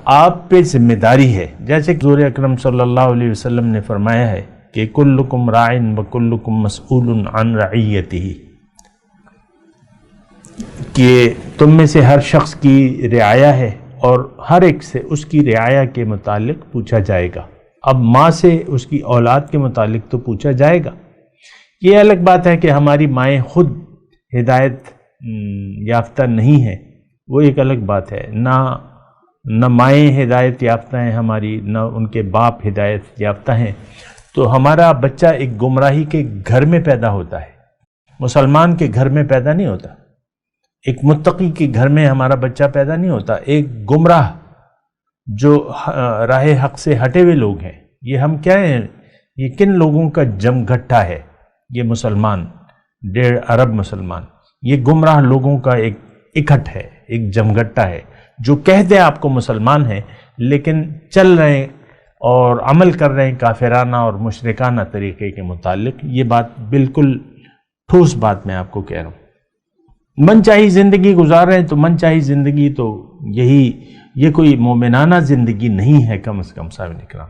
آپ پہ ذمہ داری ہے، جیسے کہ حضور اکرم صلی اللہ علیہ وسلم نے فرمایا ہے کہ کلکم راعٍ وکلکم مسئول عن رعیتہ، کہ تم میں سے ہر شخص کی رعایا ہے اور ہر ایک سے اس کی رعایا کے متعلق پوچھا جائے گا۔ اب ماں سے اس کی اولاد کے متعلق تو پوچھا جائے گا۔ یہ الگ بات ہے کہ ہماری مائیں خود ہدایت یافتہ نہیں ہیں، وہ ایک الگ بات ہے۔ نہ مائیں ہدایت یافتہ ہیں ہماری، نہ ان کے باپ ہدایت یافتہ ہیں، تو ہمارا بچہ ایک گمراہی کے گھر میں پیدا ہوتا ہے، مسلمان کے گھر میں پیدا نہیں ہوتا، ایک متقی کے گھر میں ہمارا بچہ پیدا نہیں ہوتا۔ ایک گمراہ جو راہ حق سے ہٹے ہوئے لوگ ہیں، یہ ہم کیا ہیں، یہ کن لوگوں کا جم گھٹا ہے؟ یہ مسلمان، 1.5 ارب مسلمان، یہ گمراہ لوگوں کا ایک اکٹھ ہے، ایک جمگٹا ہے، جو کہتے ہیں آپ کو مسلمان ہیں لیکن چل رہے ہیں اور عمل کر رہے ہیں کافرانہ اور مشرکانہ طریقے کے متعلق۔ یہ بات بالکل ٹھوس بات میں آپ کو کہہ رہا ہوں۔ من چاہی زندگی گزار رہے ہیں تو من چاہی زندگی تو یہ کوئی مومنانہ زندگی نہیں ہے، کم از کم صاحب اکرام۔